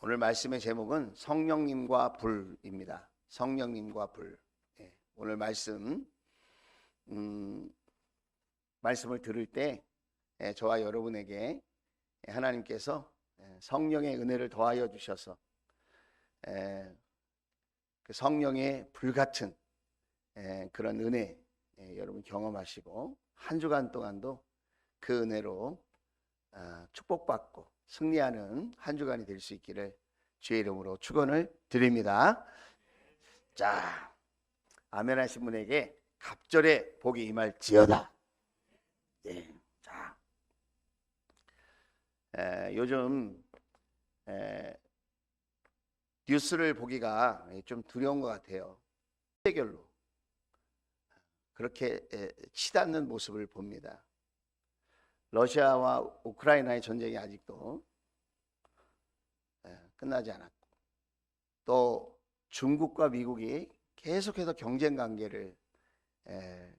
오늘 말씀의 제목은 성령님과 불입니다. 성령님과 불. 오늘 말씀을 들을 때 저와 여러분에게 하나님께서 성령의 은혜를 더하여 주셔서 그 성령의 불같은 그런 은혜 여러분 경험하시고 한 주간 동안도 그 은혜로 축복받고 승리하는 한 주간이 될 수 있기를 주의 이름으로 축원을 드립니다. 자, 아멘 하신 분에게 갑절의 복이 임할지어다. 자, 요즘 뉴스를 보기가 좀 두려운 것 같아요. 대결로 그렇게 치닫는 모습을 봅니다. 러시아와 우크라이나의 전쟁이 아직도 끝나지 않았고, 또 중국과 미국이 계속해서 경쟁 관계를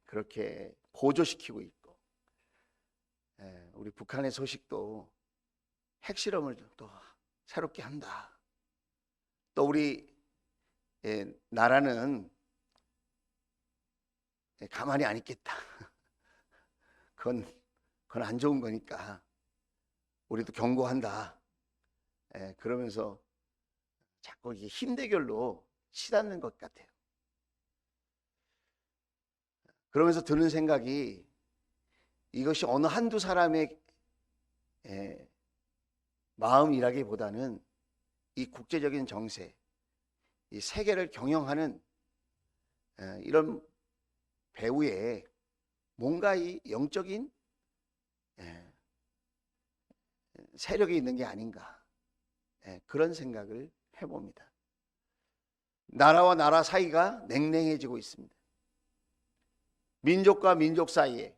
그렇게 고조시키고 있고, 우리 북한의 소식도 핵실험을 또 새롭게 한다. 또 우리 나라는 가만히 안 있겠다. 그건 안 좋은 거니까 우리도 경고한다. 그러면서 자꾸 이게 힘 대결로 치닫는 것 같아요. 그러면서 드는 생각이, 이것이 어느 한두 사람의 마음이라기보다는 이 국제적인 정세, 이 세계를 경영하는 이런 배후에 뭔가 이 영적인 세력이 있는 게 아닌가, 그런 생각을 해봅니다. 나라와 나라 사이가 냉랭해지고 있습니다. 민족과 민족 사이에,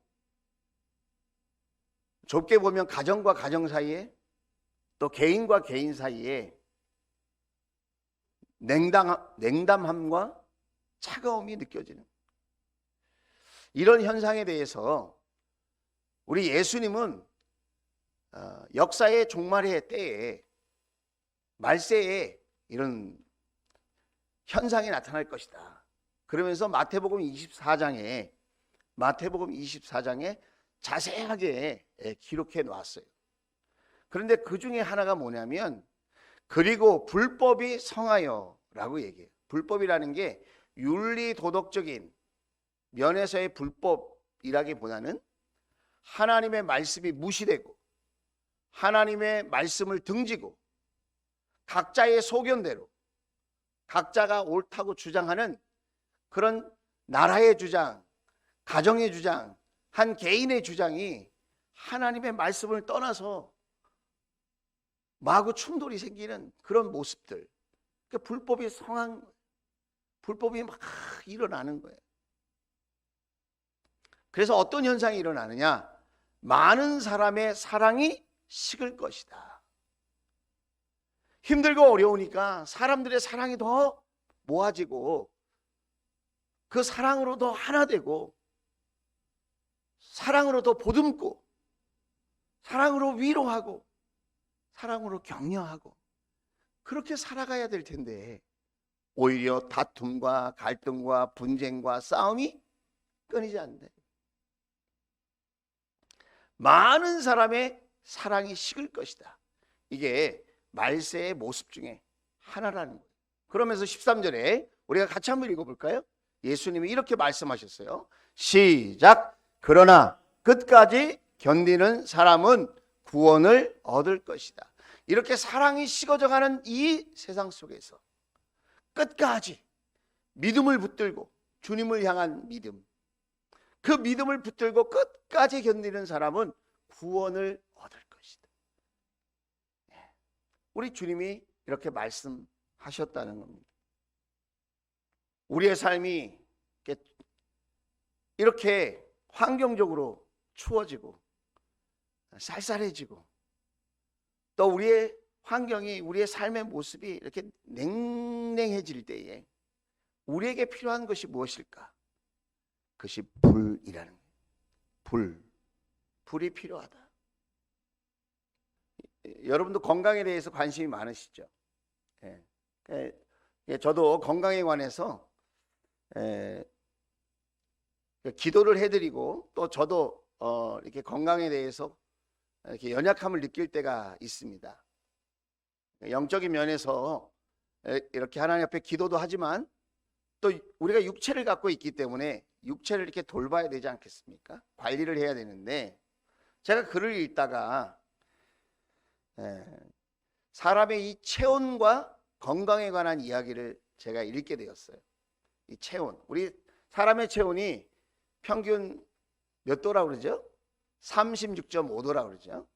좁게 보면 가정과 가정 사이에, 또 개인과 개인 사이에 냉담함과 차가움이 느껴지는 이런 현상에 대해서 우리 예수님은 역사의 종말의 때에, 말세에 이런 현상이 나타날 것이다. 그러면서 마태복음 24장에 자세하게 기록해 놓았어요. 그런데 그 중에 하나가 뭐냐면, 그리고 불법이 성하여 라고 얘기해요. 불법이라는 게 윤리 도덕적인 면에서의 불법이라기보다는 하나님의 말씀이 무시되고 하나님의 말씀을 등지고 각자의 소견대로 각자가 옳다고 주장하는 그런 나라의 주장, 가정의 주장, 한 개인의 주장이 하나님의 말씀을 떠나서 마구 충돌이 생기는 그런 모습들, 그러니까 불법이 막 일어나는 거예요. 그래서 어떤 현상이 일어나느냐, 많은 사람의 사랑이 식을 것이다. 힘들고 어려우니까 사람들의 사랑이 더 모아지고, 그 사랑으로 더 하나 되고, 사랑으로 더 보듬고, 사랑으로 위로하고, 사랑으로 격려하고, 그렇게 살아가야 될 텐데 오히려 다툼과 갈등과 분쟁과 싸움이 끊이지 않는다. 많은 사람의 사랑이 식을 것이다. 이게 말세의 모습 중에 하나라는 거예요. 그러면서 13절에 우리가 같이 한번 읽어볼까요? 예수님이 이렇게 말씀하셨어요. 시작. 그러나 끝까지 견디는 사람은 구원을 얻을 것이다. 이렇게 사랑이 식어져가는 이 세상 속에서 끝까지 믿음을 붙들고, 주님을 향한 믿음, 그 믿음을 붙들고 끝까지 견디는 사람은 구원을 얻을 것이다. 우리 주님이 이렇게 말씀하셨다는 겁니다. 우리의 삶이 이렇게 환경적으로 추워지고 쌀쌀해지고, 또 우리의 환경이, 우리의 삶의 모습이 이렇게 냉랭해질 때에 우리에게 필요한 것이 무엇일까? 그것이 불이라는 거예요. 불이 필요하다. 여러분도 건강에 대해서 관심이 많으시죠? 예. 저도 건강에 관해서 기도를 해드리고 또 저도 이렇게 건강에 대해서 이렇게 연약함을 느낄 때가 있습니다. 영적인 면에서 이렇게 하나님 앞에 기도도 하지만 또 우리가 육체를 갖고 있기 때문에 육체를 이렇게 돌봐야 되지 않겠습니까? 관리를 해야 되는데 제가 글을 읽다가 사람의 이 체온과 건강에 관한 이야기를 제가 읽게 되었어요. 이 체온, 우리 사람의 체온이 평균 몇 도라고 그러죠? 36.5도라고 그러죠.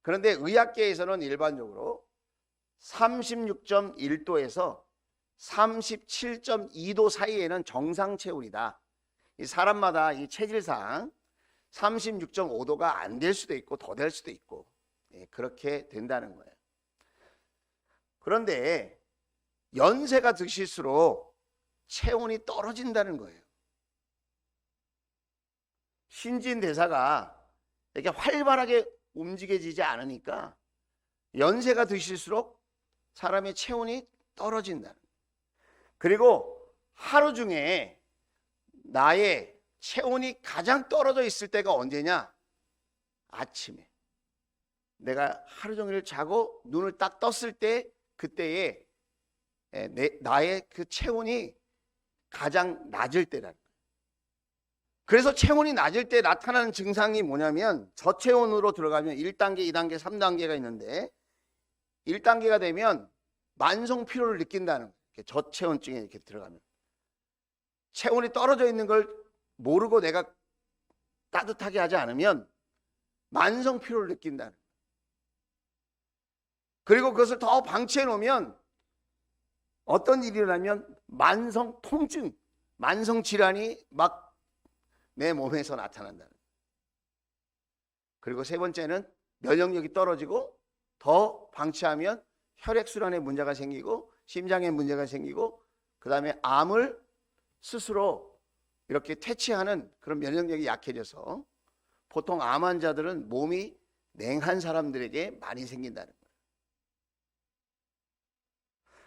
그런데 의학계에서는 일반적으로 36.1도에서 37.2도 사이에는 정상 체온이다. 이 사람마다 이 체질상 36.5도가 안 될 수도 있고 더 될 수도 있고 그렇게 된다는 거예요. 그런데 연세가 드실수록 체온이 떨어진다는 거예요. 신진대사가 이렇게 활발하게 움직여지지 않으니까 연세가 드실수록 사람의 체온이 떨어진다는 거예요. 그리고 하루 중에 나의 체온이 가장 떨어져 있을 때가 언제냐? 아침에. 내가 하루 종일 자고 눈을 딱 떴을 때 그때에 나의 그 체온이 가장 낮을 때라는 거예요. 그래서 체온이 낮을 때 나타나는 증상이 뭐냐면 저체온으로 들어가면 1단계, 2단계, 3단계가 있는데 1단계가 되면 만성 피로를 느낀다는 거예요. 저체온증에 이렇게 들어가면 체온이 떨어져 있는 걸 모르고 내가 따뜻하게 하지 않으면 만성 피로를 느낀다는 거예요. 그리고 그것을 더 방치해 놓으면 어떤 일이 일어나면 만성 통증, 만성 질환이 막 내 몸에서 나타난다는 거예요. 그리고 세 번째는 면역력이 떨어지고 더 방치하면 혈액순환에 문제가 생기고 심장에 문제가 생기고 그 다음에 암을 스스로 이렇게 퇴치하는 그런 면역력이 약해져서 보통 암 환자들은 몸이 냉한 사람들에게 많이 생긴다는 거예요.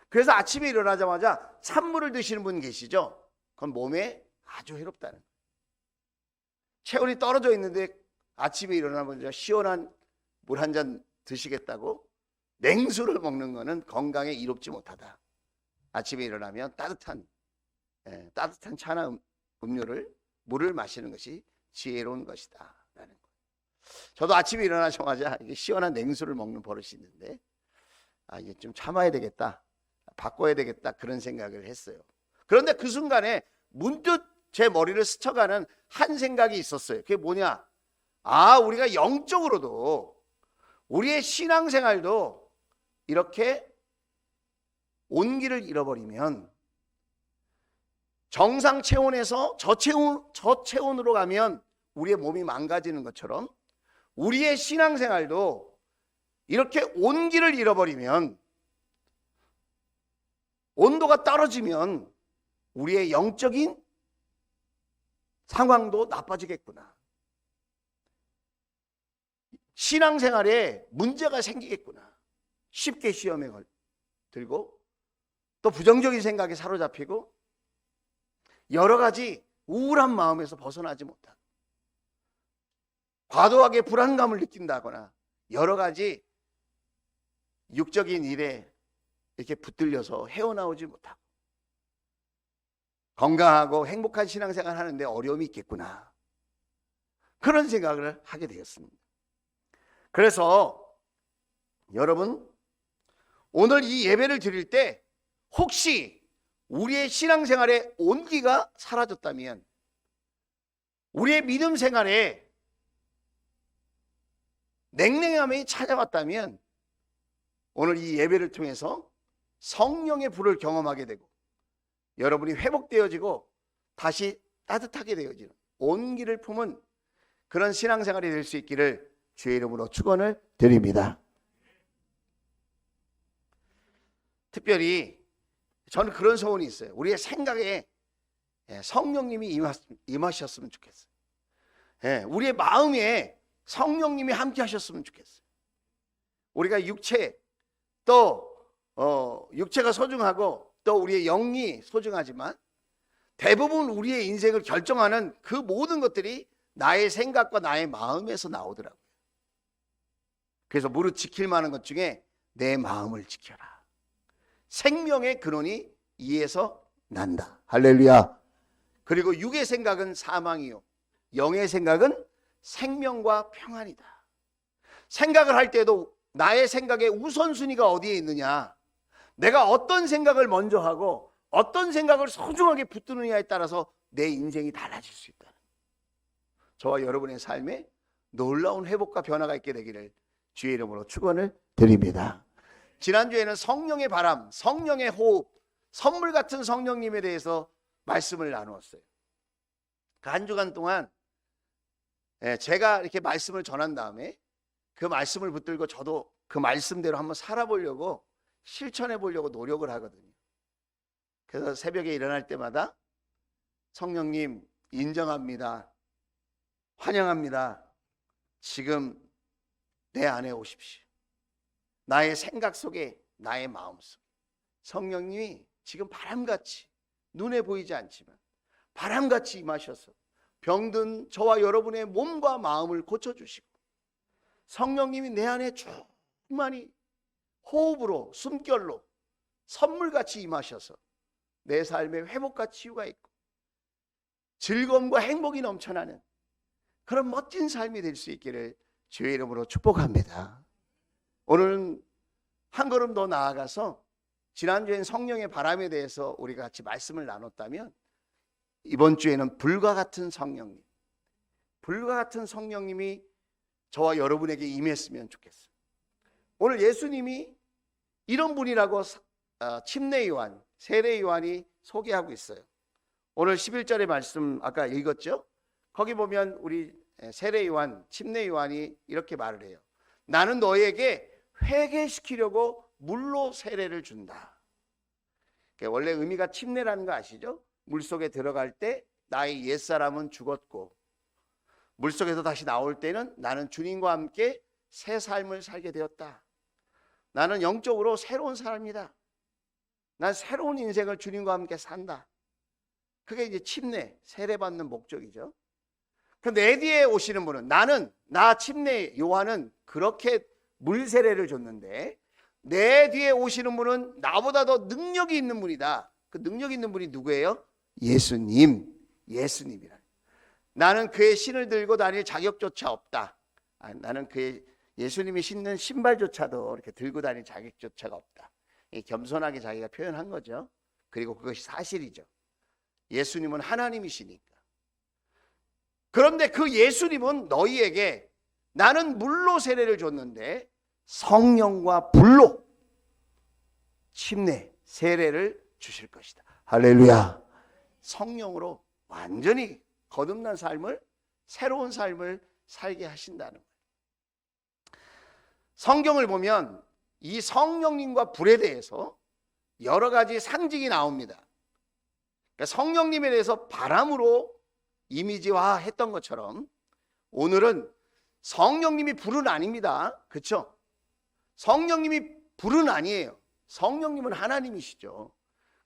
그래서 아침에 일어나자마자 찬물을 드시는 분 계시죠? 그건 몸에 아주 해롭다는 거예요. 체온이 떨어져 있는데 아침에 일어나면 시원한 물 한 잔 드시겠다고 냉수를 먹는 거는 건강에 이롭지 못하다. 아침에 일어나면 따뜻한 차나 음료를 물을 마시는 것이 지혜로운 것이다 라는 거예요. 저도 아침에 일어나자마자 시원한 냉수를 먹는 버릇이 있는데 이게 좀 참아야 되겠다, 바꿔야 되겠다 그런 생각을 했어요. 그런데 그 순간에 문득 제 머리를 스쳐가는 한 생각이 있었어요. 그게 뭐냐? 우리가 영적으로도 우리의 신앙생활도 이렇게 온기를 잃어버리면 정상 체온에서 저체온으로 가면 우리의 몸이 망가지는 것처럼 우리의 신앙생활도 이렇게 온기를 잃어버리면, 온도가 떨어지면 우리의 영적인 상황도 나빠지겠구나. 신앙생활에 문제가 생기겠구나. 쉽게 시험에 들고 또 부정적인 생각에 사로잡히고 여러 가지 우울한 마음에서 벗어나지 못하고 과도하게 불안감을 느낀다거나 여러 가지 육적인 일에 이렇게 붙들려서 헤어나오지 못하고 건강하고 행복한 신앙생활 하는데 어려움이 있겠구나. 그런 생각을 하게 되었습니다. 그래서 여러분, 오늘 이 예배를 드릴 때 혹시 우리의 신앙생활에 온기가 사라졌다면, 우리의 믿음 생활에 냉랭함이 찾아왔다면 오늘 이 예배를 통해서 성령의 불을 경험하게 되고 여러분이 회복되어지고 다시 따뜻하게 되어지는 온기를 품은 그런 신앙생활이 될 수 있기를 주의 이름으로 축원을 드립니다. 특별히 저는 그런 소원이 있어요. 우리의 생각에 성령님이 임하셨으면 좋겠어요. 우리의 마음에 성령님이 함께 하셨으면 좋겠어요. 우리가 육체 또 육체가 소중하고 또 우리의 영이 소중하지만 대부분 우리의 인생을 결정하는 그 모든 것들이 나의 생각과 나의 마음에서 나오더라고요. 그래서 무릇 지킬 만한 것 중에 내 마음을 지켜라. 생명의 근원이 이에서 난다. 할렐루야. 그리고 육의 생각은 사망이요 영의 생각은 생명과 평안이다. 생각을 할 때도 나의 생각의 우선순위가 어디에 있느냐, 내가 어떤 생각을 먼저 하고 어떤 생각을 소중하게 붙드느냐에 따라서 내 인생이 달라질 수 있다. 저와 여러분의 삶에 놀라운 회복과 변화가 있게 되기를 주의 이름으로 축원을 드립니다. 지난주에는 성령의 바람, 성령의 호흡, 선물 같은 성령님에 대해서 말씀을 나누었어요. 그 한 주간 동안 제가 이렇게 말씀을 전한 다음에 그 말씀을 붙들고 저도 그 말씀대로 한번 살아보려고 실천해 보려고 노력을 하거든요. 그래서 새벽에 일어날 때마다 성령님 인정합니다. 환영합니다. 지금 내 안에 오십시오. 나의 생각 속에, 나의 마음 속에 성령님이 지금 바람같이, 눈에 보이지 않지만 바람같이 임하셔서 병든 저와 여러분의 몸과 마음을 고쳐주시고, 성령님이 내 안에 충만히 호흡으로, 숨결로 선물같이 임하셔서 내 삶에 회복과 치유가 있고 즐거움과 행복이 넘쳐나는 그런 멋진 삶이 될 수 있기를 주의 이름으로 축복합니다. 오늘은 한 걸음 더 나아가서 지난주엔 성령의 바람에 대해서 우리가 같이 말씀을 나눴다면, 이번 주에는 불과 같은 성령님, 불과 같은 성령님이 저와 여러분에게 임했으면 좋겠어요. 오늘 예수님이 이런 분이라고 침례 요한, 세례 요한이 소개하고 있어요. 오늘 11절의 말씀 아까 읽었죠? 거기 보면 우리 세례 요한, 침례 요한이 이렇게 말을 해요. 나는 너에게 회개시키려고 물로 세례를 준다. 원래 의미가 침례라는 거 아시죠? 물속에 들어갈 때 나의 옛사람은 죽었고 물속에서 다시 나올 때는 나는 주님과 함께 새 삶을 살게 되었다. 나는 영적으로 새로운 사람이다. 난 새로운 인생을 주님과 함께 산다. 그게 이제 침례, 세례받는 목적이죠. 내 뒤에 오시는 분은, 나 침례 요한은 그렇게 물 세례를 줬는데 내 뒤에 오시는 분은 나보다 더 능력이 있는 분이다. 그 능력 있는 분이 누구예요? 예수님이라. 나는 그의 신을 들고 다닐 자격조차 없다. 나는 그의 예수님이 신는 신발조차도 이렇게 들고 다닐 자격조차가 없다. 겸손하게 자기가 표현한 거죠. 그리고 그것이 사실이죠. 예수님은 하나님이시니까. 그런데 그 예수님은 너희에게 나는 물로 세례를 줬는데 성령과 불로 침례, 세례를 주실 것이다. 할렐루야. 성령으로 완전히 거듭난 삶을, 새로운 삶을 살게 하신다는 거예요. 성경을 보면 이 성령님과 불에 대해서 여러 가지 상징이 나옵니다. 그러니까 성령님에 대해서 바람으로 이미지화했던 것처럼 오늘은 성령님이 불은 아닙니다. 그렇죠? 성령님이 불은 아니에요. 성령님은 하나님이시죠.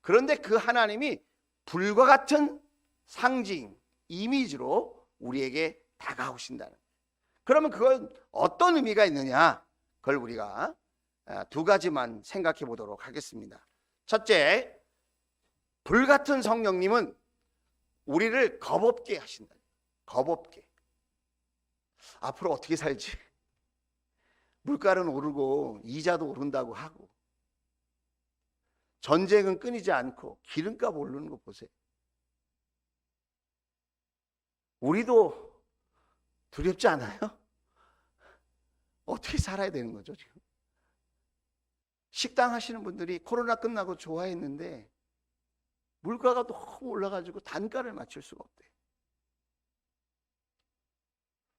그런데 그 하나님이 불과 같은 상징, 이미지로 우리에게 다가오신다는 거예요. 그러면 그건 어떤 의미가 있느냐? 그걸 우리가 두 가지만 생각해 보도록 하겠습니다. 첫째, 불같은 성령님은 우리를 겁없게 하신다. 겁없게. 앞으로 어떻게 살지? 물가는 오르고 이자도 오른다고 하고 전쟁은 끊이지 않고 기름값 오르는 거 보세요. 우리도 두렵지 않아요? 어떻게 살아야 되는 거죠 지금? 식당 하시는 분들이 코로나 끝나고 좋아했는데 물가가 너무 올라가지고 단가를 맞출 수가 없대.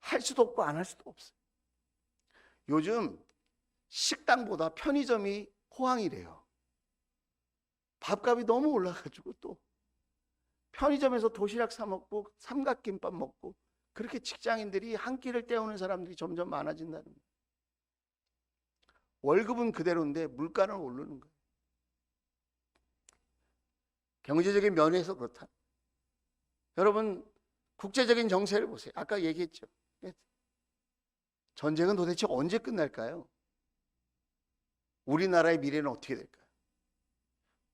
할 수도 없고 안 할 수도 없어요. 요즘 식당보다 편의점이 호황이래요. 밥값이 너무 올라가지고 또 편의점에서 도시락 사 먹고 삼각김밥 먹고 그렇게 직장인들이 한 끼를 때우는 사람들이 점점 많아진다는 거예요. 월급은 그대로인데 물가는 오르는 거예요. 경제적인 면에서 그렇다. 여러분, 국제적인 정세를 보세요. 아까 얘기했죠. 전쟁은 도대체 언제 끝날까요? 우리나라의 미래는 어떻게 될까요?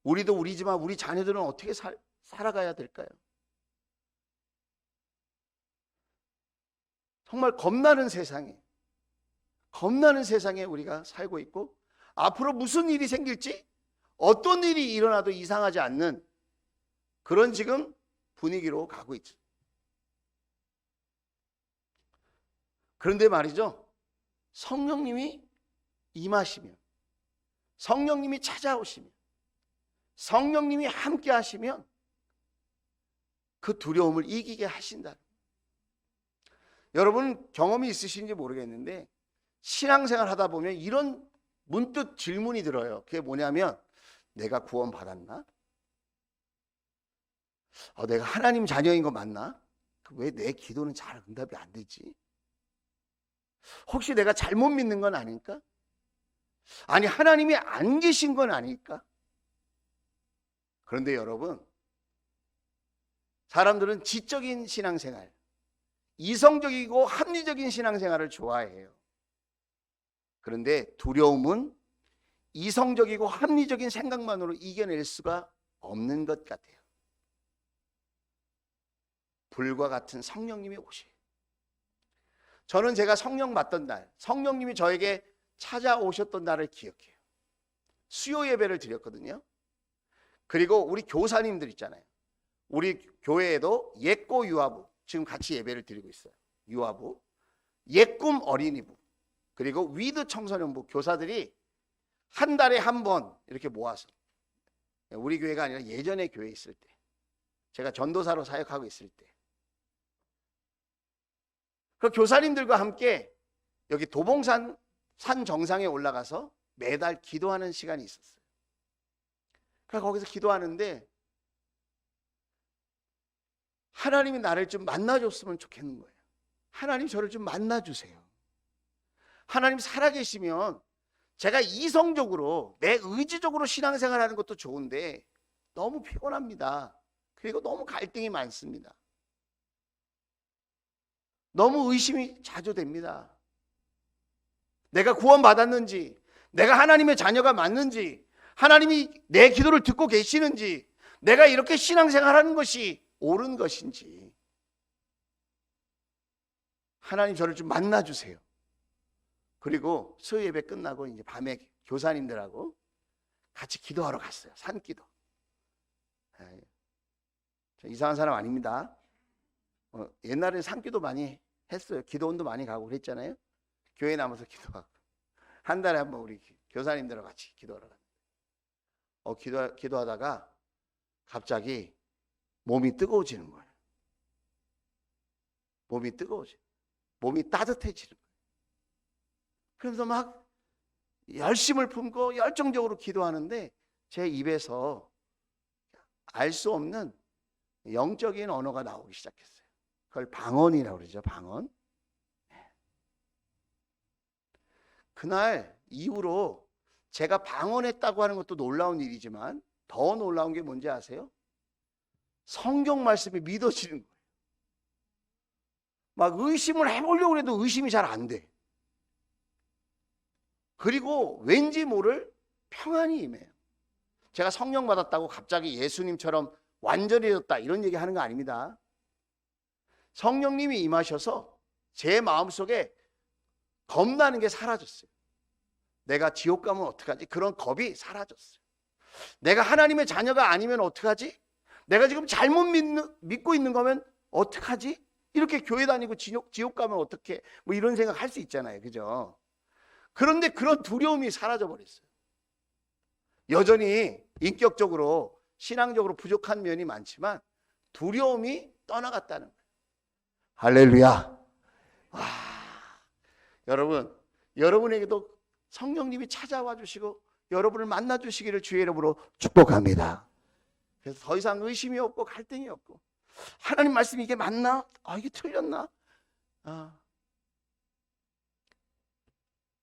우리도 우리지만 우리 자녀들은 어떻게 살아가야 될까요? 정말 겁나는 세상에 우리가 살고 있고, 앞으로 무슨 일이 생길지, 어떤 일이 일어나도 이상하지 않는 그런 지금 분위기로 가고 있죠. 그런데 말이죠, 성령님이 임하시면, 성령님이 찾아오시면, 성령님이 함께 하시면 그 두려움을 이기게 하신다. 여러분 경험이 있으신지 모르겠는데, 신앙생활 하다 보면 이런 문득 질문이 들어요. 그게 뭐냐면, 내가 구원 받았나? 내가 하나님 자녀인 거 맞나? 왜 내 기도는 잘 응답이 안 되지? 혹시 내가 잘못 믿는 건 아닐까? 아니, 하나님이 안 계신 건 아닐까? 그런데 여러분, 사람들은 지적인 신앙생활, 이성적이고 합리적인 신앙생활을 좋아해요. 그런데 두려움은 이성적이고 합리적인 생각만으로 이겨낼 수가 없는 것 같아요. 불과 같은 성령님이 오셔요. 저는 제가 성령 받던 날, 성령님이 저에게 찾아오셨던 날을 기억해요. 수요 예배를 드렸거든요. 그리고 우리 교사님들 있잖아요. 우리 교회에도 예꼬 유아부, 지금 같이 예배를 드리고 있어요. 유아부, 예꿈 어린이부, 그리고 위드 청소년부 교사들이 한 달에 한 번 이렇게 모아서, 우리 교회가 아니라 예전에 교회에 있을 때, 제가 전도사로 사역하고 있을 때, 그 교사님들과 함께 여기 도봉산 산 정상에 올라가서 매달 기도하는 시간이 있었어요. 그래서 거기서 기도하는데, 하나님이 나를 좀 만나줬으면 좋겠는 거예요. 하나님 저를 좀 만나주세요. 하나님 살아계시면 제가 이성적으로 내 의지적으로 신앙생활하는 것도 좋은데 너무 피곤합니다. 그리고 너무 갈등이 많습니다. 너무 의심이 자주 됩니다. 내가 구원받았는지, 내가 하나님의 자녀가 맞는지, 하나님이 내 기도를 듣고 계시는지, 내가 이렇게 신앙생활하는 것이 옳은 것인지, 하나님 저를 좀 만나주세요. 그리고 수요 예배 끝나고 이제 밤에 교사님들하고 같이 기도하러 갔어요. 산기도. 이상한 사람 아닙니다. 옛날에는 산기도 많이 했어요. 기도원도 많이 가고 그랬잖아요. 교회 남아서 기도하고. 한 달에 한 번 우리 교사님들하고 같이 기도하러 갔는데, 기도하다가 갑자기 몸이 뜨거워지는 거예요. 몸이 따뜻해지는 거예요. 그래서 막 열심을 품고 열정적으로 기도하는데 제 입에서 알 수 없는 영적인 언어가 나오기 시작했어요. 그걸 방언이라고 그러죠. 방언. 그날 이후로 제가 방언했다고 하는 것도 놀라운 일이지만 더 놀라운 게 뭔지 아세요? 성경 말씀이 믿어지는 거예요. 막 의심을 해보려고 해도 의심이 잘 안 돼. 그리고 왠지 모를 평안이 임해요. 제가 성령 받았다고 갑자기 예수님처럼 완전해졌다 이런 얘기 하는 거 아닙니다. 성령님이 임하셔서 제 마음속에 겁나는 게 사라졌어요. 내가 지옥 가면 어떡하지? 그런 겁이 사라졌어요. 내가 하나님의 자녀가 아니면 어떡하지? 내가 지금 잘못 믿고 있는 거면 어떡하지? 이렇게 교회 다니고 지옥 가면 어떡해? 뭐 이런 생각 할 수 있잖아요. 그죠? 그런데 그런 두려움이 사라져 버렸어요. 여전히 인격적으로 신앙적으로 부족한 면이 많지만 두려움이 떠나갔다는 거예요. 할렐루야. 와, 여러분에게도 성령님이 찾아와 주시고 여러분을 만나 주시기를 주의 이름으로 축복합니다. 그래서 더 이상 의심이 없고 갈등이 없고, 하나님 말씀이 이게 맞나? 이게 틀렸나?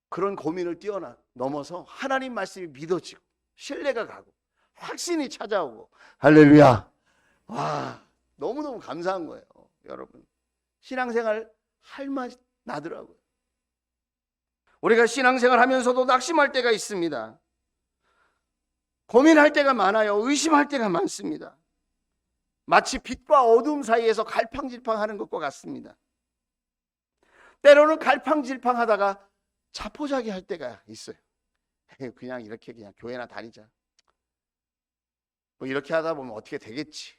그런 고민을 넘어서 하나님 말씀이 믿어지고 신뢰가 가고 확신이 찾아오고. 할렐루야. 와, 너무너무 감사한 거예요. 여러분, 신앙생활 할 맛 나더라고요. 우리가 신앙생활 하면서도 낙심할 때가 있습니다. 고민할 때가 많아요. 의심할 때가 많습니다. 마치 빛과 어둠 사이에서 갈팡질팡하는 것과 같습니다. 때로는 갈팡질팡하다가 자포자기 할 때가 있어요. 그냥 이렇게 그냥 교회나 다니자. 뭐 이렇게 하다 보면 어떻게 되겠지.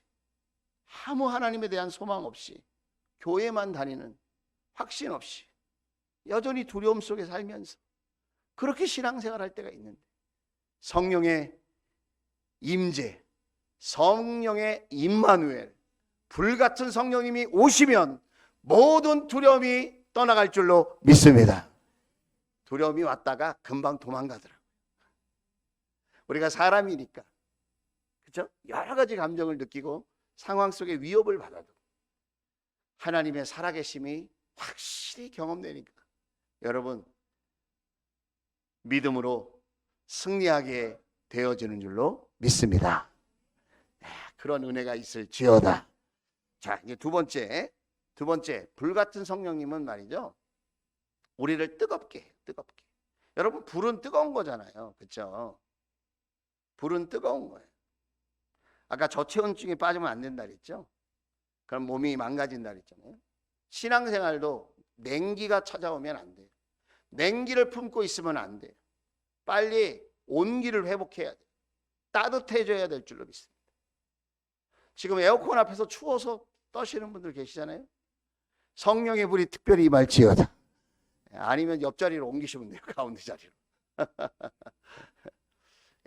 아무 하나님에 대한 소망 없이 교회만 다니는 확신 없이 여전히 두려움 속에 살면서 그렇게 신앙생활 할 때가 있는데 성령의 임재, 성령의 임마누엘, 불같은 성령님이 오시면 모든 두려움이 떠나갈 줄로 믿습니다. 두려움이 왔다가 금방 도망가더라고요. 우리가 사람이니까, 그렇죠? 여러 가지 감정을 느끼고 상황 속에 위협을 받아도 하나님의 살아계심이 확실히 경험되니까 여러분 믿음으로 승리하게 되어지는 줄로 믿습니다. 그런 은혜가 있을지어다. 자, 이제 두 번째 불같은 성령님은 말이죠, 우리를 뜨겁게 해요. 뜨겁게. 여러분, 불은 뜨거운 거잖아요, 그렇죠? 불은 뜨거운 거예요. 아까 저체온증에 빠지면 안 된다 그랬죠? 그럼 몸이 망가진다 그랬잖아요. 신앙생활도 냉기가 찾아오면 안 돼요. 냉기를 품고 있으면 안 돼요. 빨리 온기를 회복해야 돼요. 따뜻해져야 될 줄로 믿습니다. 지금 에어컨 앞에서 추워서 떠시는 분들 계시잖아요. 성령의 불이 특별히 임할지어다. 아니면 옆자리로 옮기시면 돼요. 가운데 자리로.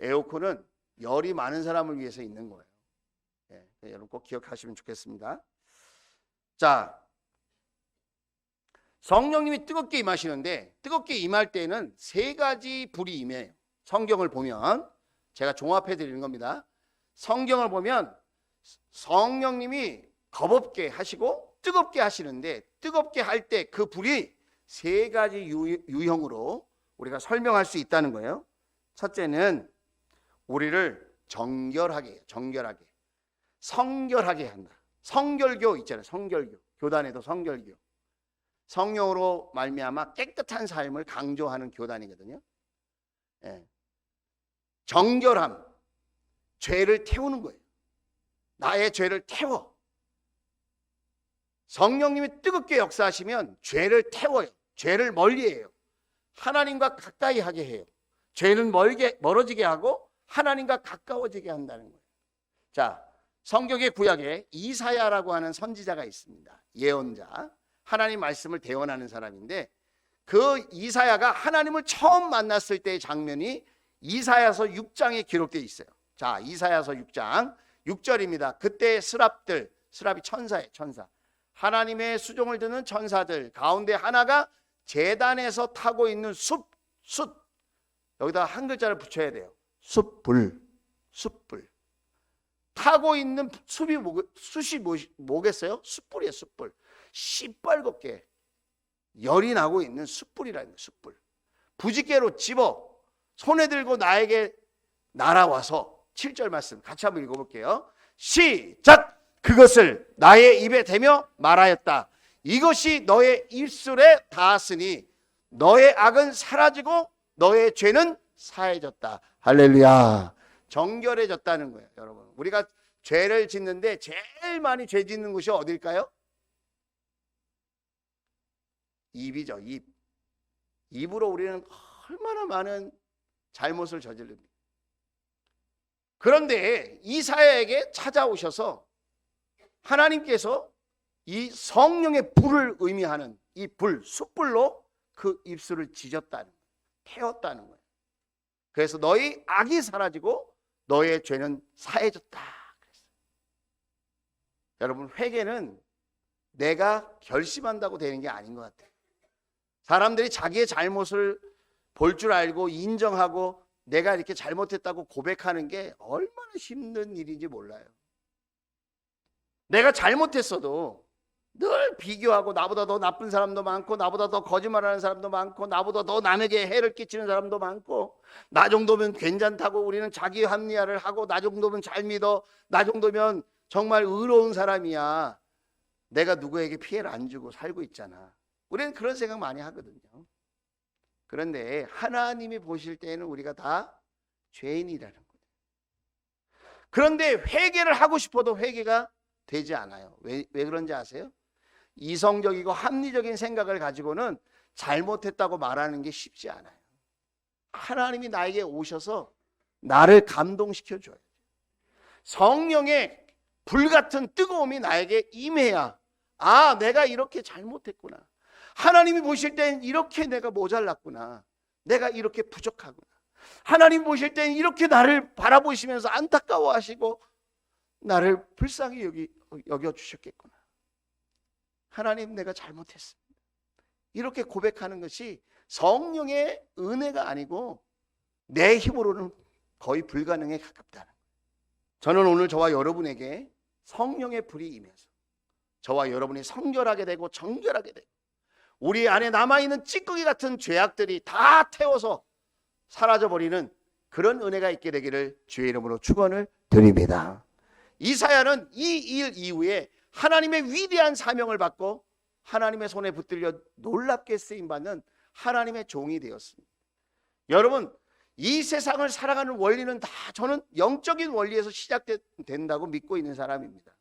에어컨은 열이 많은 사람을 위해서 있는 거예요. 여러분 꼭 기억하시면 좋겠습니다. 자, 성령님이 뜨겁게 임하시는데 뜨겁게 임할 때는 세 가지 불이 임해요. 성경을 보면 제가 종합해 드리는 겁니다. 성경을 보면 성령님이 겁없게 하시고 뜨겁게 하시는데 뜨겁게 할 때 그 불이 세 가지 유형으로 우리가 설명할 수 있다는 거예요. 첫째는 우리를 정결하게 해요. 정결하게. 성결하게 한다. 성결교 있잖아요. 성결교. 교단에도 성결교. 성령으로 말미암아 깨끗한 삶을 강조하는 교단이거든요. 예. 정결함. 죄를 태우는 거예요. 나의 죄를 태워. 성령님이 뜨겁게 역사하시면 죄를 태워요. 죄를 멀리해요. 하나님과 가까이 하게 해요. 죄는 멀어지게 하고 하나님과 가까워지게 한다는 거예요. 자, 성경의 구약에 이사야라고 하는 선지자가 있습니다. 예언자. 하나님 말씀을 대언하는 사람인데 그 이사야가 하나님을 처음 만났을 때의 장면이 이사야서 6장에 기록되어 있어요. 자, 이사야서 6장 6절입니다. 그때 스랍이 천사예요. 천사. 하나님의 수종을 듣는 천사들 가운데 하나가 제단에서 타고 있는 숯. 여기다 한 글자를 붙여야 돼요. 숯불. 타고 있는 숯이 뭐겠어요? 숯불이에요. 숯불. 시뻘겋게 열이 나고 있는 숯불이라는 거예요. 숯불. 부지개로 집어 손에 들고 나에게 날아와서 7절 말씀 같이 한번 읽어볼게요. 시작! 그것을 나의 입에 대며 말하였다. 이것이 너의 입술에 닿았으니 너의 악은 사라지고 너의 죄는 사해졌다. 할렐루야. 정결해졌다는 거예요. 여러분, 우리가 죄를 짓는데 제일 많이 죄 짓는 곳이 어딜까요? 입이죠. 입으로 우리는 얼마나 많은 잘못을 저지릅니다. 그런데 이사야에게 찾아오셔서 하나님께서 이 성령의 불을 의미하는 이 불, 숯불로 그 입술을 지졌다는 거예요. 태웠다는 거예요. 그래서 너희 악이 사라지고 너의 죄는 사해졌다. 그랬어요. 여러분, 회개는 내가 결심한다고 되는 게 아닌 것 같아요. 사람들이 자기의 잘못을 볼 줄 알고 인정하고 내가 이렇게 잘못했다고 고백하는 게 얼마나 힘든 일인지 몰라요. 내가 잘못했어도 늘 비교하고 나보다 더 나쁜 사람도 많고 나보다 더 거짓말하는 사람도 많고 나보다 더 남에게 해를 끼치는 사람도 많고 나 정도면 괜찮다고 우리는 자기 합리화를 하고 나 정도면 잘 믿어 나 정도면 정말 의로운 사람이야 내가 누구에게 피해를 안 주고 살고 있잖아. 우리는 그런 생각 많이 하거든요. 그런데 하나님이 보실 때에는 우리가 다 죄인이라는 거예요. 그런데 회개를 하고 싶어도 회개가 되지 않아요. 왜 그런지 아세요? 이성적이고 합리적인 생각을 가지고는 잘못했다고 말하는 게 쉽지 않아요. 하나님이 나에게 오셔서 나를 감동시켜 줘요. 성령의 불같은 뜨거움이 나에게 임해야 아, 내가 이렇게 잘못했구나. 하나님이 보실 땐 이렇게 내가 모자랐구나. 내가 이렇게 부족하구나. 하나님 보실 땐 이렇게 나를 바라보시면서 안타까워하시고 나를 불쌍히 여겨주셨겠구나. 하나님 내가 잘못했습니다. 이렇게 고백하는 것이 성령의 은혜가 아니고 내 힘으로는 거의 불가능에 가깝다는 거예요. 저는 오늘 저와 여러분에게 성령의 불이 임해서 저와 여러분이 성결하게 되고 정결하게 되고 우리 안에 남아있는 찌꺼기 같은 죄악들이 다 태워서 사라져버리는 그런 은혜가 있게 되기를 주의 이름으로 축원을 드립니다. 이사야는 이 일 이후에 하나님의 위대한 사명을 받고 하나님의 손에 붙들려 놀랍게 쓰임받는 하나님의 종이 되었습니다. 여러분 이 세상을 살아가는 원리는 다 저는 영적인 원리에서 시작된다고 믿고 있는 사람입니다.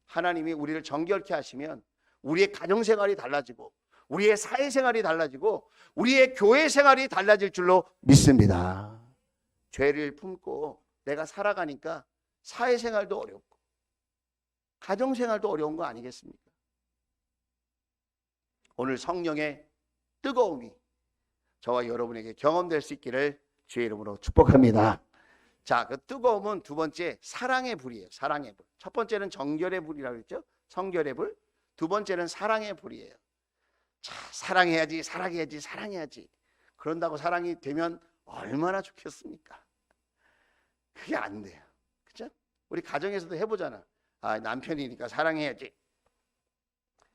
하나님이 우리를 정결케 하시면 우리의 가정생활이 달라지고 우리의 사회생활이 달라지고 우리의 교회생활이 달라질 줄로 믿습니다. 죄를 품고 내가 살아가니까 사회생활도 어렵고 가정생활도 어려운 거 아니겠습니까? 오늘 성령의 뜨거움이 저와 여러분에게 경험될 수 있기를 주의 이름으로 축복합니다. 자, 그 뜨거움은 두 번째 사랑의 불이에요. 사랑의 불. 첫 번째는 정결의 불이라고 했죠. 성결의 불. 두 번째는 사랑의 불이에요. 자, 사랑해야지, 사랑해야지, 사랑해야지. 그런다고 사랑이 되면 얼마나 좋겠습니까? 그게 안 돼요. 그죠? 우리 가정에서도 해보잖아. 아, 남편이니까 사랑해야지.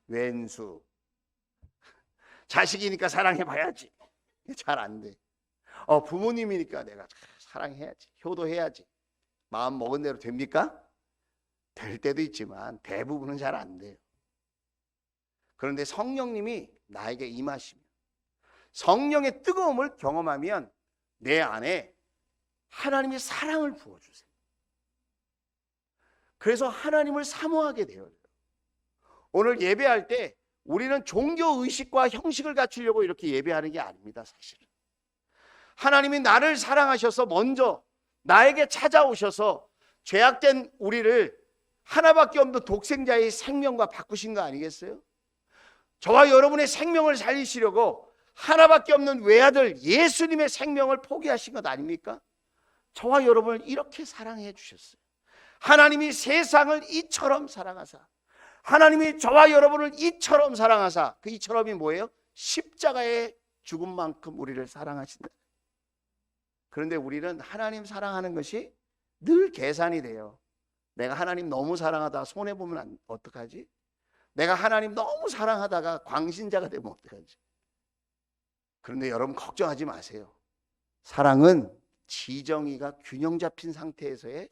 왼수. 자식이니까 사랑해봐야지. 잘 안 돼. 부모님이니까 내가 사랑해야지. 효도해야지. 마음 먹은 대로 됩니까? 될 때도 있지만 대부분은 잘 안 돼요. 그런데 성령님이 나에게 임하시면 성령의 뜨거움을 경험하면 내 안에 하나님의 사랑을 부어주세요. 그래서 하나님을 사모하게 되어요. 오늘 예배할 때 우리는 종교의식과 형식을 갖추려고 이렇게 예배하는 게 아닙니다. 사실은 하나님이 나를 사랑하셔서 먼저 나에게 찾아오셔서 죄악된 우리를 하나밖에 없는 독생자의 생명과 바꾸신 거 아니겠어요? 저와 여러분의 생명을 살리시려고 하나밖에 없는 외아들 예수님의 생명을 포기하신 것 아닙니까? 저와 여러분을 이렇게 사랑해 주셨어요. 하나님이 세상을 이처럼 사랑하사 하나님이 저와 여러분을 이처럼 사랑하사 그 이처럼이 뭐예요? 십자가의 죽음만큼 우리를 사랑하신다. 그런데 우리는 하나님 사랑하는 것이 늘 계산이 돼요. 내가 하나님 너무 사랑하다 손해보면 어떡하지? 내가 하나님 너무 사랑하다가 광신자가 되면 어떡하지? 그런데 여러분 걱정하지 마세요. 사랑은 지정의가 균형 잡힌 상태에서의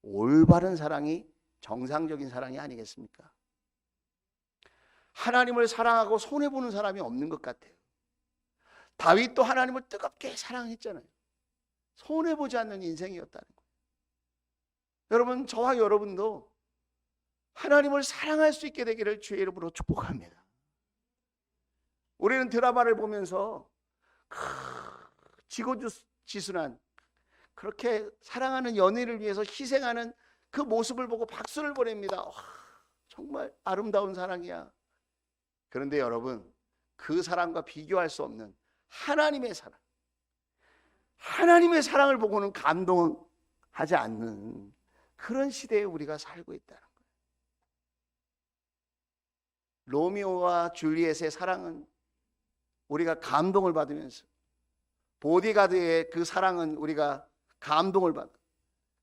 올바른 사랑이 정상적인 사랑이 아니겠습니까? 하나님을 사랑하고 손해보는 사람이 없는 것 같아요. 다윗도 하나님을 뜨겁게 사랑했잖아요. 손해보지 않는 인생이었다는 거예요. 여러분 저와 여러분도 하나님을 사랑할 수 있게 되기를 주의 이름으로 축복합니다. 우리는 드라마를 보면서 지고지순한 그렇게 사랑하는 연인을 위해서 희생하는 그 모습을 보고 박수를 보냅니다. 와, 정말 아름다운 사랑이야. 그런데 여러분 그 사랑과 비교할 수 없는 하나님의 사랑, 하나님의 사랑을 보고는 감동하지 않는 그런 시대에 우리가 살고 있다는 거예요. 로미오와 줄리엣의 사랑은 우리가 감동을 받으면서 보디가드의 그 사랑은 우리가 감동을 받아.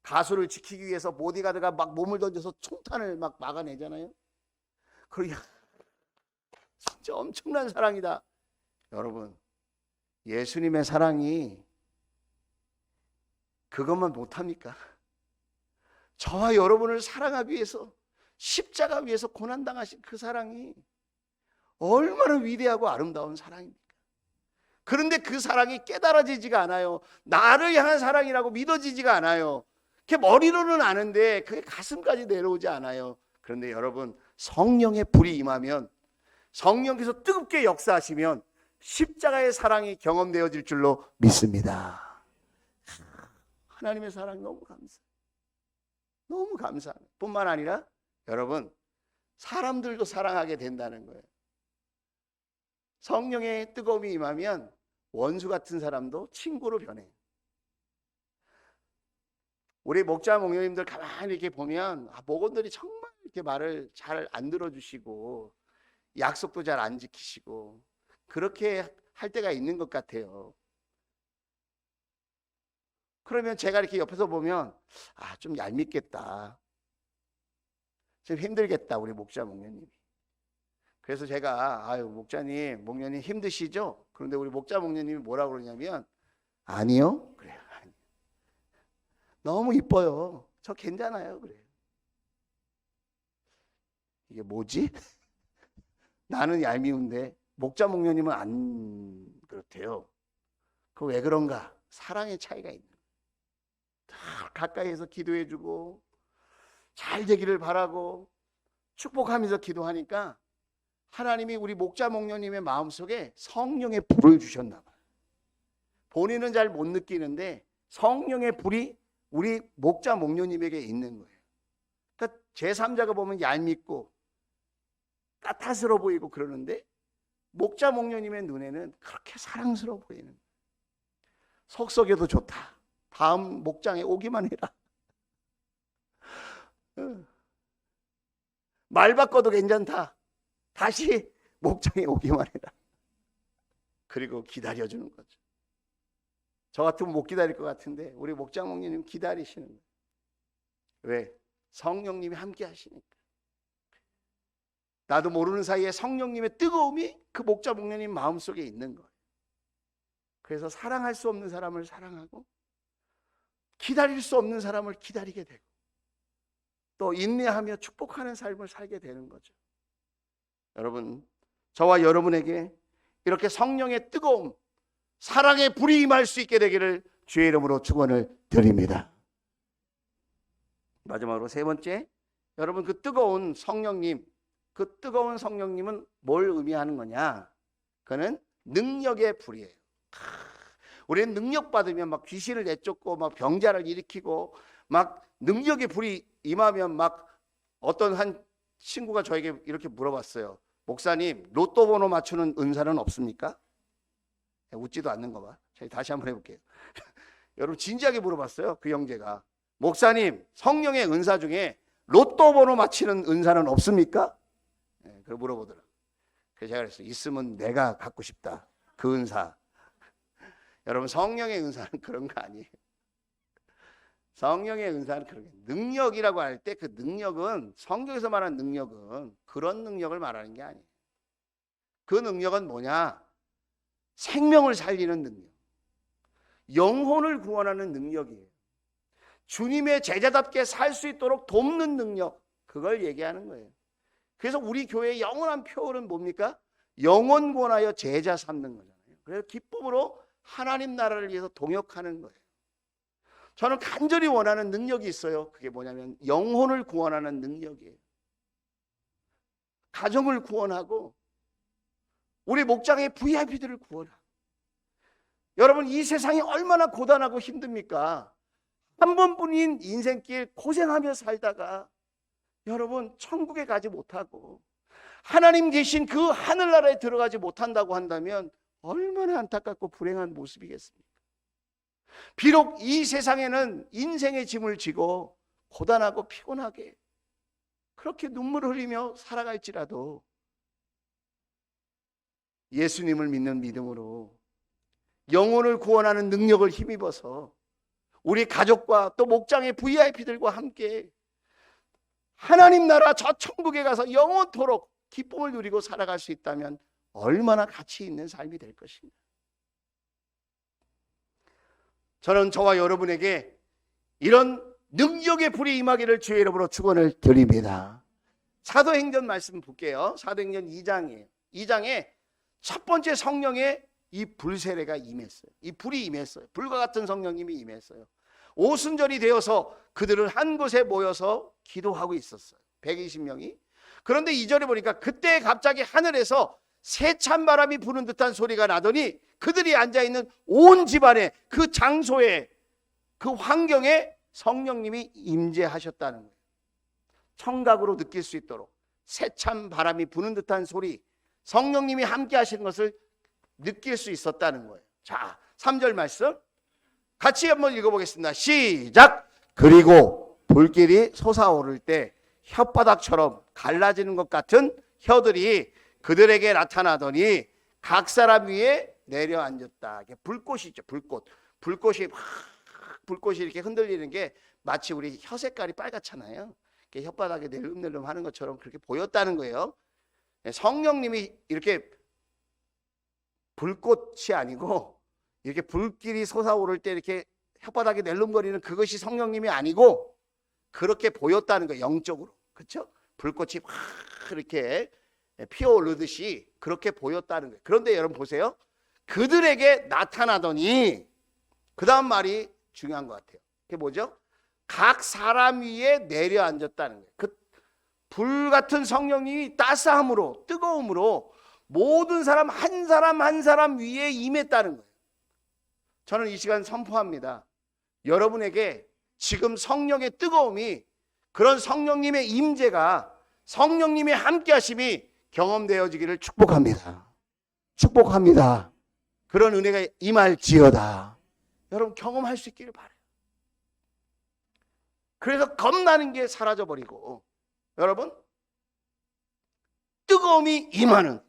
가수를 지키기 위해서 보디가드가 막 몸을 던져서 총탄을 막 막아내잖아요. 그러게 진짜 엄청난 사랑이다. 여러분, 예수님의 사랑이 그것만 못합니까? 저와 여러분을 사랑하기 위해서 십자가 위에서 고난당하신 그 사랑이 얼마나 위대하고 아름다운 사랑입니까? 그런데 그 사랑이 깨달아지지가 않아요. 나를 향한 사랑이라고 믿어지지가 않아요. 그게 머리로는 아는데 그게 가슴까지 내려오지 않아요. 그런데 여러분, 성령의 불이 임하면, 성령께서 뜨겁게 역사하시면 십자가의 사랑이 경험되어질 줄로 믿습니다. 하나님의 사랑 너무 감사해요. 너무 감사합니다. 뿐만 아니라 여러분, 사람들도 사랑하게 된다는 거예요. 성령의 뜨거움이 임하면 원수 같은 사람도 친구로 변해요. 우리 목자 목녀님들 가만히 이렇게 보면 목원들이 정말 이렇게 말을 잘 안 들어주시고 약속도 잘 안 지키시고 그렇게 할 때가 있는 것 같아요. 그러면 제가 이렇게 옆에서 보면 좀 얄밉겠다, 좀 힘들겠다 우리 목자 목녀님이. 그래서 제가 목자님 목녀님 힘드시죠? 그런데 우리 목자 목녀님이 뭐라고 그러냐면 아니요 그래요. 너무 이뻐요. 저 괜찮아요 그래요. 이게 뭐지? 나는 얄미운데 목자 목녀님은 안 그렇대요. 그 왜 그런가? 사랑의 차이가 있는 거예요. 다 가까이에서 기도해주고 잘 되기를 바라고 축복하면서 기도하니까 하나님이 우리 목자 목녀님의 마음속에 성령의 불을 주셨나 봐요. 본인은 잘 못 느끼는데 성령의 불이 우리 목자 목녀님에게 있는 거예요. 그러니까 제3자가 보면 얄밉고 따뜻스러워 보이고 그러는데 목자 목녀님의 눈에는 그렇게 사랑스러워 보이는 거예요. 속썩여도 좋다. 다음 목장에 오기만 해라. 말 바꿔도 괜찮다. 다시 목장에 오기만 해라. 그리고 기다려주는 거죠. 저 같으면 못 기다릴 것 같은데 우리 목장 목녀님 기다리시는 거예요. 왜? 성령님이 함께 하시니까. 나도 모르는 사이에 성령님의 뜨거움이 그 목자 목녀님 마음속에 있는 거예요. 그래서 사랑할 수 없는 사람을 사랑하고 기다릴 수 없는 사람을 기다리게 되고 또 인내하며 축복하는 삶을 살게 되는 거죠. 여러분, 저와 여러분에게 이렇게 성령의 뜨거움, 사랑의 불이 임할 수 있게 되기를 주의 이름으로 축원을 드립니다. 마지막으로 세 번째, 여러분 그 뜨거운 성령님, 그 뜨거운 성령님은 뭘 의미하는 거냐? 그는 능력의 불이에요. 우리는 능력 받으면 막 귀신을 내쫓고 막 병자를 일으키고 막 능력의 불이 임하면 막 어떤 한 친구가 저에게 이렇게 물어봤어요. 목사님, 로또 번호 맞추는 은사는 없습니까? 웃지도 않는 거 봐. 다시 한번 해볼게요. 여러분 진지하게 물어봤어요. 그 형제가. 목사님, 성령의 은사 중에 로또 번호 맞히는 은사는 없습니까? 그걸 물어보더라고요. 그래서 제가 그랬어요. 있으면 내가 갖고 싶다. 그 은사. 여러분 성령의 은사는 그런 거 아니에요. 성령의 은사는 그런 거예요. 능력이라고 할 때 그 능력은 성경에서 말하는 능력은 그런 능력을 말하는 게 아니에요. 그 능력은 뭐냐? 생명을 살리는 능력, 영혼을 구원하는 능력이에요. 주님의 제자답게 살 수 있도록 돕는 능력, 그걸 얘기하는 거예요. 그래서 우리 교회의 영원한 표어는 뭡니까? 영혼 구원하여 제자 삼는 거잖아요. 그래서 기쁨으로 하나님 나라를 위해서 동역하는 거예요. 저는 간절히 원하는 능력이 있어요. 그게 뭐냐면 영혼을 구원하는 능력이에요. 가정을 구원하고 우리 목장의 VIP들을 구원하고. 여러분 이 세상이 얼마나 고단하고 힘듭니까? 한 번뿐인 인생길 고생하며 살다가 여러분 천국에 가지 못하고 하나님 계신 그 하늘나라에 들어가지 못한다고 한다면 얼마나 안타깝고 불행한 모습이겠습니까? 비록 이 세상에는 인생의 짐을 지고 고단하고 피곤하게 그렇게 눈물 흘리며 살아갈지라도 예수님을 믿는 믿음으로 영혼을 구원하는 능력을 힘입어서 우리 가족과 또 목장의 VIP들과 함께 하나님 나라 저 천국에 가서 영원토록 기쁨을 누리고 살아갈 수 있다면 얼마나 가치 있는 삶이 될 것입니다. 저는 저와 여러분에게 이런 능력의 불이 임하기를 주의 이름으로 축원을 드립니다. 사도행전 말씀 볼게요. 사도행전 2장이에요. 2장에 첫 번째 성령의 이 불세례가 임했어요. 이 불이 임했어요. 불과 같은 성령님이 임했어요. 오순절이 되어서 그들은 한 곳에 모여서 기도하고 있었어요. 120명이. 그런데 2절에 보니까 그때 갑자기 하늘에서 세찬 바람이 부는 듯한 소리가 나더니 그들이 앉아있는 온 집안에 그 장소에 그 환경에 성령님이 임재하셨다는 거예요. 청각으로 느낄 수 있도록 세찬 바람이 부는 듯한 소리, 성령님이 함께 하시는 것을 느낄 수 있었다는 거예요. 자, 3절 말씀 같이 한번 읽어보겠습니다. 시작. 그리고 불길이 솟아오를 때 혓바닥처럼 갈라지는 것 같은 혀들이 그들에게 나타나더니 각 사람 위에 내려앉았다. 이게 불꽃이 있죠. 불꽃이 이렇게 흔들리는 게 마치 우리 혀 색깔이 빨갛잖아요. 혓바닥에 낼름낼름 하는 것처럼 그렇게 보였다는 거예요. 성령님이 이렇게 불꽃이 아니고 이렇게 불길이 솟아오를 때 이렇게 혓바닥에 낼름거리는 그것이 성령님이 아니고 그렇게 보였다는 거예요. 영적으로. 그렇죠? 불꽃이 확 이렇게 피어오르듯이 그렇게 보였다는 거예요. 그런데 여러분 보세요. 그들에게 나타나더니 그 다음 말이 중요한 것 같아요. 그게 뭐죠? 각 사람 위에 내려앉았다는 거예요. 그 불같은 성령님이 따스함으로 뜨거움으로 모든 사람 한 사람 위에 임했다는 거예요. 저는 이 시간 선포합니다. 여러분에게 지금 성령의 뜨거움이 그런 성령님의 임재가 성령님의 함께하심이 경험되어지기를 축복합니다. 축복합니다. 그런 은혜가 임할지어다. 여러분 경험할 수 있기를 바라요. 그래서 겁나는 게 사라져버리고 여러분 뜨거움이 임하는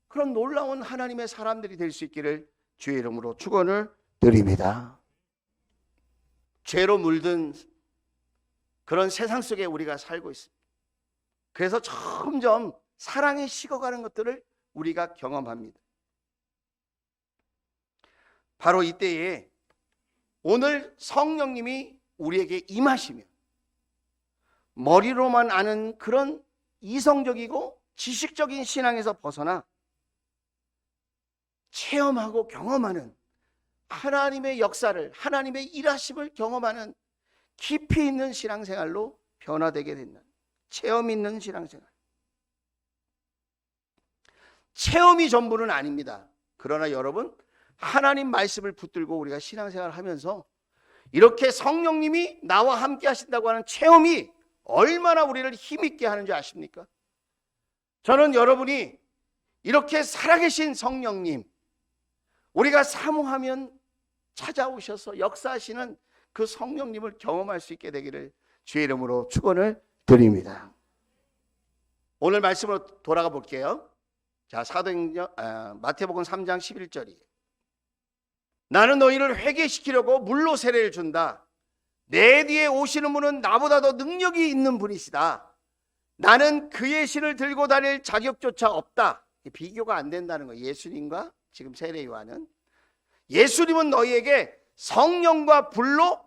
그런 놀라운 하나님의 사람들이 될 수 있기를 주의 이름으로 축원을 드립니다. 죄로 물든 그런 세상 속에 우리가 살고 있습니다. 그래서 점점 사랑에 식어가는 것들을 우리가 경험합니다. 바로 이때에 오늘 성령님이 우리에게 임하시면 머리로만 아는 그런 이성적이고 지식적인 신앙에서 벗어나 체험하고 경험하는 하나님의 역사를, 하나님의 일하심을 경험하는 깊이 있는 신앙생활로 변화되게 된다. 체험 있는 신앙생활. 체험이 전부는 아닙니다. 그러나 여러분 하나님 말씀을 붙들고 우리가 신앙생활을 하면서 이렇게 성령님이 나와 함께 하신다고 하는 체험이 얼마나 우리를 힘있게 하는지 아십니까? 저는 여러분이 이렇게 살아계신 성령님, 우리가 사모하면 찾아오셔서 역사하시는 그 성령님을 경험할 수 있게 되기를 주의 이름으로 축원을 드립니다. 오늘 말씀으로 돌아가 볼게요. 자, 마태복음 3장 11절이에요. 나는 너희를 회개시키려고 물로 세례를 준다. 내 뒤에 오시는 분은 나보다 더 능력이 있는 분이시다. 나는 그의 신을 들고 다닐 자격조차 없다. 비교가 안 된다는 거예요. 예수님과 지금 세례 요한은. 예수님은 너희에게 성령과 불로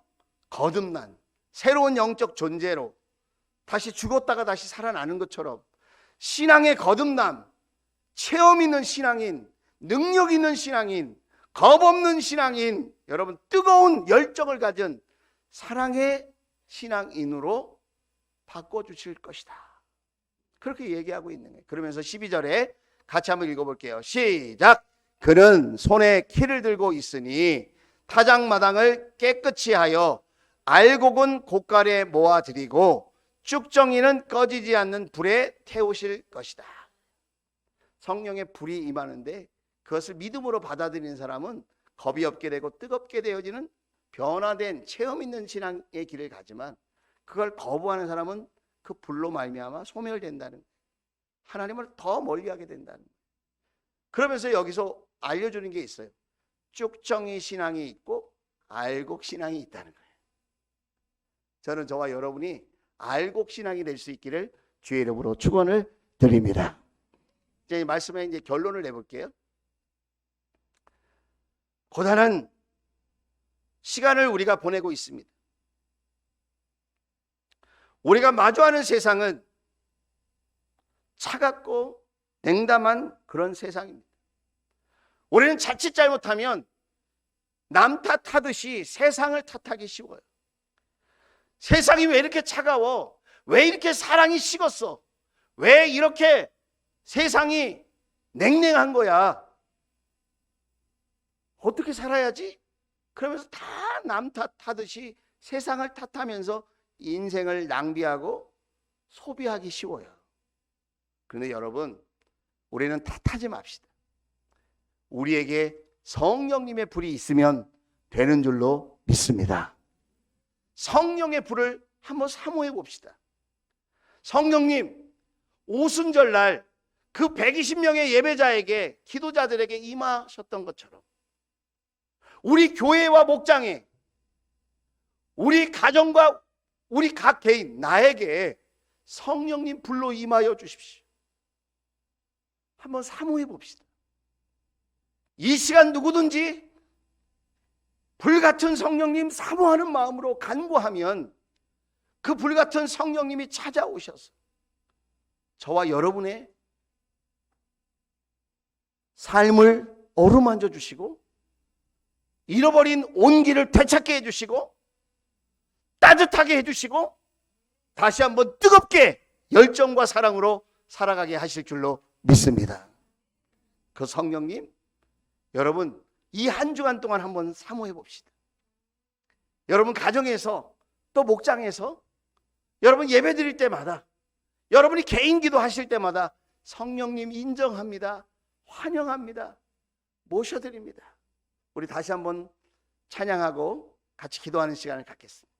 거듭난 새로운 영적 존재로 다시 죽었다가 다시 살아나는 것처럼 신앙의 거듭남, 체험 있는 신앙인, 능력 있는 신앙인, 겁 없는 신앙인, 여러분 뜨거운 열정을 가진 사랑의 신앙인으로 바꿔주실 것이다. 그렇게 얘기하고 있는 거예요. 그러면서 12절에 같이 한번 읽어볼게요. 시작. 그는 손에 키를 들고 있으니 타작마당을 깨끗이 하여 알곡은 곳간에 모아드리고 쭉정이는 꺼지지 않는 불에 태우실 것이다. 성령의 불이 임하는데 그것을 믿음으로 받아들이는 사람은 겁이 없게 되고 뜨겁게 되어지는 변화된 체험 있는 신앙의 길을 가지만 그걸 거부하는 사람은 그 불로 말미암아 소멸된다는 거예요. 하나님을 더 멀리하게 된다는 거예요. 그러면서 여기서 알려주는 게 있어요. 쭉정이 신앙이 있고 알곡 신앙이 있다는 거예요. 저는 저와 여러분이 알곡 신앙이 될 수 있기를 주의 이름으로 축원을 드립니다. 이제 말씀에 이제 결론을 내볼게요. 고단한 시간을 우리가 보내고 있습니다. 우리가 마주하는 세상은 차갑고 냉담한 그런 세상입니다. 우리는 자칫 잘못하면 남 탓하듯이 세상을 탓하기 쉬워요. 세상이 왜 이렇게 차가워? 왜 이렇게 사랑이 식었어? 왜 이렇게 세상이 냉랭한 거야? 어떻게 살아야지? 그러면서 다 남 탓하듯이 세상을 탓하면서 인생을 낭비하고 소비하기 쉬워요. 그런데 여러분, 우리는 탓하지 맙시다. 우리에게 성령님의 불이 있으면 되는 줄로 믿습니다. 성령의 불을 한번 사모해 봅시다. 성령님, 오순절날 그 120명의 예배자에게, 기도자들에게 임하셨던 것처럼 우리 교회와 목장에, 우리 가정과 우리 각 개인, 나에게 성령님 불로 임하여 주십시오. 한번 사모해 봅시다. 이 시간 누구든지 불같은 성령님 사모하는 마음으로 간구하면 그 불같은 성령님이 찾아오셔서 저와 여러분의 삶을 어루만져 주시고 잃어버린 온기를 되찾게 해주시고 따뜻하게 해주시고 다시 한번 뜨겁게 열정과 사랑으로 살아가게 하실 줄로 믿습니다. 그 성령님, 여러분 이 한 주간 동안 한번 사모해 봅시다. 여러분 가정에서 또 목장에서 여러분 예배 드릴 때마다 여러분이 개인 기도하실 때마다 성령님 인정합니다. 환영합니다. 모셔드립니다. 우리 다시 한번 찬양하고 같이 기도하는 시간을 갖겠습니다.